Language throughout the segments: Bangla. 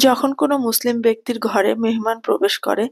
যখন কোনো মুসলিম ব্যক্তির ঘরে মেহমান প্রবেশ করে,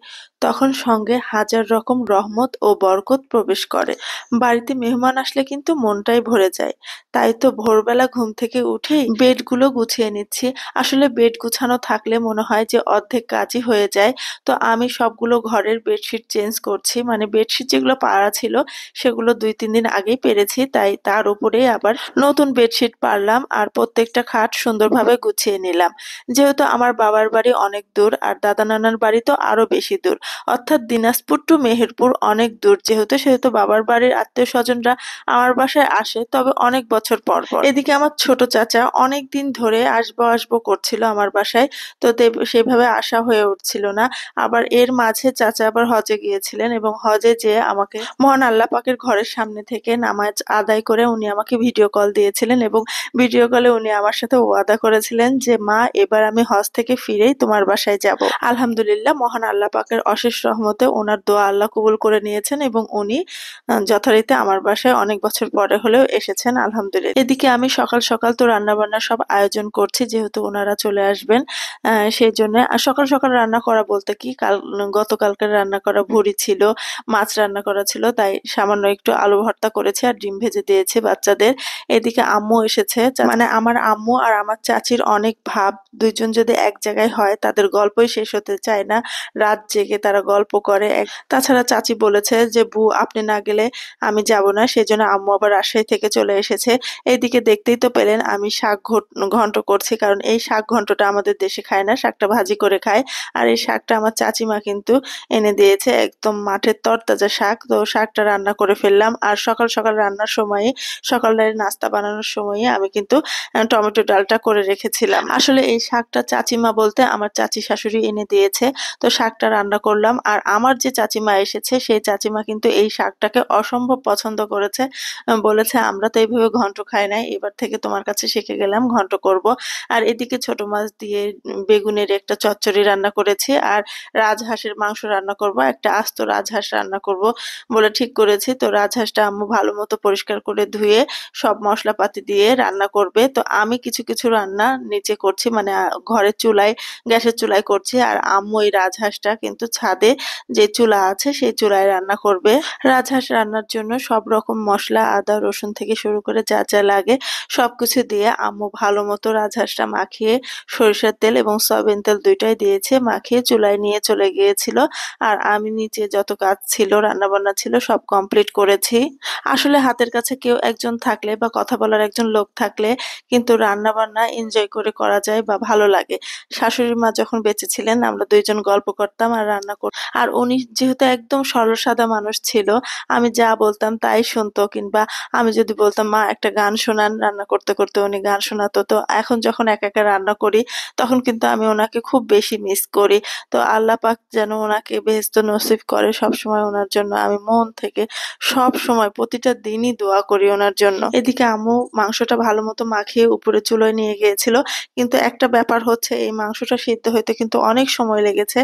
তখন সঙ্গে হাজার রকম রহমত ও বরকত প্রবেশ করে। বাড়িতে মেহমান আসলে কিন্তু মনটাই ভরে যায়। তাই তো ভোরবেলা ঘুম থেকে উঠেই বেডগুলো গুছিয়ে নিচ্ছি। আসলে বেড গুছানো থাকলে মনে হয় যে অর্ধেক কাজই হয়ে যায়। তো আমি সবগুলো ঘরের বেডশিট চেঞ্জ করছি। মানে বেডশিট যেগুলো পাড়া ছিল সেগুলো ২-৩ দিন আগেই পেরেছি। তাই তার উপরেই আবার নতুন বেডশিট পারলাম আর প্রত্যেকটা খাট সুন্দরভাবে গুছিয়ে নিলাম। যেহেতু আমার বাবার বাড়ি অনেক দূর আর দাদা নানার বাড়ি তো আরো বেশি দূর, অর্থাৎ দিনাজপুর টু মেহেরপুর অনেক দূর, যেহেতু বাবার বাড়ির আত্মীয় স্বজনরা আমার বাসায় আসে, তবে অনেক বছর পর পর। এদিকে আমার ছোট চাচা অনেক দিন ধরে আসবো আসবো করছিল আমার বাসায়, তো সেভাবে আসা হয়ে উঠছিল না। আবার এর মাঝে চাচা আবার হজে গিয়েছিলেন এবং হজে যেয়ে আমাকে মহান আল্লাহ পাকের ঘরের সামনে থেকে নামাজ আদায় করে উনি আমাকে ভিডিও কল দিয়েছিলেন এবং ভিডিও কলে উনি আমার সাথে ওয়াদা করেছিলেন যে, মা এবার আমি হজ থেকে ফিরেই তোমার বাসায় যাব। আলহামদুলিল্লাহ, মহান আল্লাহ পাকের অশেষ রহমতে ওনার দোয়া আল্লাহ কবুল করে নিয়েছেন এবং উনি যথারীতি আমার বাসায় অনেক বছর পরে হলেও এসেছেন, আলহামদুলিল্লাহ। এদিকে আমি সকাল সকাল তো রান্না বান্না সব আয়োজন করছি, যেহেতু ওনারা চলে আসবেন। সেই জন্য আর সকাল সকাল রান্না করা বলতে কি, গতকালকের রান্না করা ভুড়ি ছিল, মাছ রান্না করা ছিল, তাই সামান্য একটু আলু ভর্তা করেছি আর ডিম ভেজে দিয়েছি বাচ্চাদের। এদিকে আম্মু এসেছে, মানে আমার আম্মু আর আমার চাচির অনেক ভাব। দুইজন যদি এক জায়গায় হয় তাদের গল্পই শেষ হতে চায় না। রাত জেগে তারা গল্প করে। তাছাড়া চাচি বলেছে যে, বু আপনি না গেলে আমি যাব না, সেজন্য আম্মু আবার রাজশাহী থেকে চলে এসেছে। এইদিকে দেখতেই তো পেলেন আমি শাক ঘন্ট করছি, কারণ এই শাক ঘন্টটা আমাদের দেশে খায় না, শাকটা ভাজি করে খায়। আর এই শাকটা আমার চাচিমা কিন্তু এনে দিয়েছে, একদম মাঠের তরতাজা শাক। তো শাকটা রান্না করে ফেললাম। আর সকাল সকাল রান্নার সময়, সকালের নাস্তা বানানোর সময়ে আমি কিন্তু টমেটো ডালটা করে রেখেছিলাম। আসলে এই শাকটা চাচিমা বলতে আমার চাচি শাশুড়ি এনে দিয়েছে। তো শাকটা রান্না করলাম। আর আমার যে চাচিমা এসেছে সেই চাচিমা কিন্তু এই শাকটাকে অসম্ভব পছন্দ করেছে। বলেছে, আমরা তো এইভাবে ঘন্ট খাই নাই, এবার থেকে তোমার কাছে শিখে গেলাম, ঘন্ট করব। আর এদিকে ছোট মাছ দিয়ে বেগুনের একটা চচ্চড়ি রান্না করেছি আর রাজহাঁসের মাংস রান্না করব, একটা আস্ত রাজহাঁস রান্না করব বলে ঠিক করেছি। তো রাজহাঁসটা আম্মু ভালো মতো পরিষ্কার করে ধুয়ে সব মশলাপাতি দিয়ে রান্না করবে। তো আমি কিছু কিছু রান্না নিচে করছি, মানে ঘরের চুলায়, গ্যাসের চুলায় করছি। আর আম্মু এই রাজহাঁসটা কিন্তু ছাদে যে চুলা আছে সেই চুলায় রান্না করবে। রাজহাঁস রান্নার জন্য সব রকম মশলা, আদা রসুন থেকে শুরু করে যা যা লাগে সবকিছু দিয়ে আম্মু ভালো মতো রাজহাঁসটা মাখিয়ে, সরিষার তেল এবং সয়াবিন তেল দুইটাই দিয়েছে, মাখিয়ে চুলায় নিয়ে চলে গিয়েছিল। আর আমি নিচে যত কাজ ছিল, রান্না বান্না ছিল, সব কমপ্লিট করেছি। আসলে হাতের কাছে কেউ একজন থাকলে বা কথা বলার একজন লোক থাকলে কিন্তু রান্না বান্না এনজয় করে করা যায় বা ভালো লাগে। শাশুড়ি মা যখন বেঁচে ছিলেন আমরা দুইজন গল্প করতাম আর রান্না করতাম। আর উনি যেহেতু একদম সরল সাদা মানুষ ছিল, আমি যা বলতাম তাই শুনতো, কিংবা আমি যদি বলতাম মা একটা গান শোনান, রান্না করতে করতে উনি গান শোনাতো। তো এখন যখন একা একা রান্না করি তখন কিন্তু আমি ওনাকে খুব বেশি মিস করি। তো আল্লাহ পাক যেন ওনাকে বেহেশত নসিব করে, সবসময় ওনার জন্য আমি মন থেকে সব সময় প্রতিটা দিনই দোয়া করি ওনার জন্য। এদিকে আম্মু মাংসটা ভালো মতো মাখিয়ে উপরে চুলোয় নিয়ে গিয়েছিল, কিন্তু একটা ব্যাপার হচ্ছে এই মাংসটা সিদ্ধ হইতে কিন্তু অনেক সময় লেগেছে।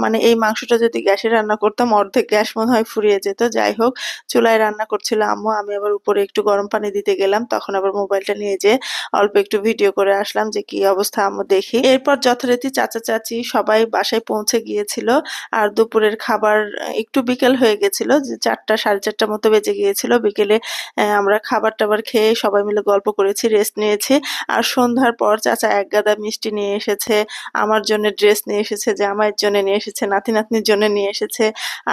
মানে এই মাংসটা যদি গ্যাসে রান্না করতাম অর্ধেক গ্যাস মনে হয় ফুরিয়ে যেত। যাই হোক, চুলায় রান্না করছিল আম্মু, আমি আবার উপরে একটু গরম পানি দিতে গেলাম, তখন আবার মোবাইলটা নিয়ে যেয়ে অল্প একটু ভিডিও করে আসলাম যে কি অবস্থা আম্মু দেখি। এরপর যথারীতি চাচা চাচি সবাই বাসায় পৌঁছে গিয়েছিল। আর দুপুরের খাবার একটু বিকেল হয়ে গেছিল, যে ৪টা ৪:৩০ মতো বেজে গিয়েছিল। বিকেলে আমরা খাবার টাবার খেয়ে সবাই মিলে গল্প করেছি, রেস্ট নিয়েছি। আর সন্ধ্যার পর চাচা এক গাদা মিষ্টি নিয়ে এসেছে, আমার জন্য ড্রেস নিয়ে এসেছে, জামাইয়ের জন্য নিয়ে এসেছে, নাতি নাতনির জন্য নিয়ে এসেছে।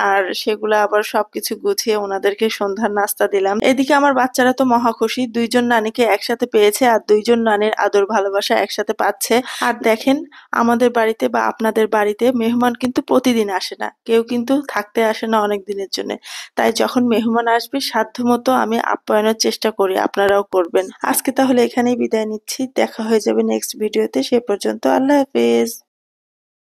আর সেগুলো আবার সবকিছু গুছিয়ে ওনাদেরকে সন্ধ্যার নাস্তা দিলাম। এদিকে আমার বাচ্চারা তো মহা খুশি, দুইজন নানিকে একসাথে পেয়েছে আর দুইজন নানির আদর ভালোবাসা একসাথে পাচ্ছে। আর দেখেন, আমাদের বাড়িতে বা আপনাদের বাড়িতে মেহমান কিন্তু প্রতিদিন আসে না, কেউ কিন্তু থাকতে আসে না অনেক দিনের জন্য। তাই যখন মেহমান আসবে সাধ্যমতো আমি আপ্যায়নের চেষ্টা করি, আপনারাও করবেন। আজকে তাহলে এখানেই বিদায় নিচ্ছি, দেখা হয়ে যাবে নেক্সট ভিডিওতে। সে পর্যন্ত আল্লাহ হাফেজ।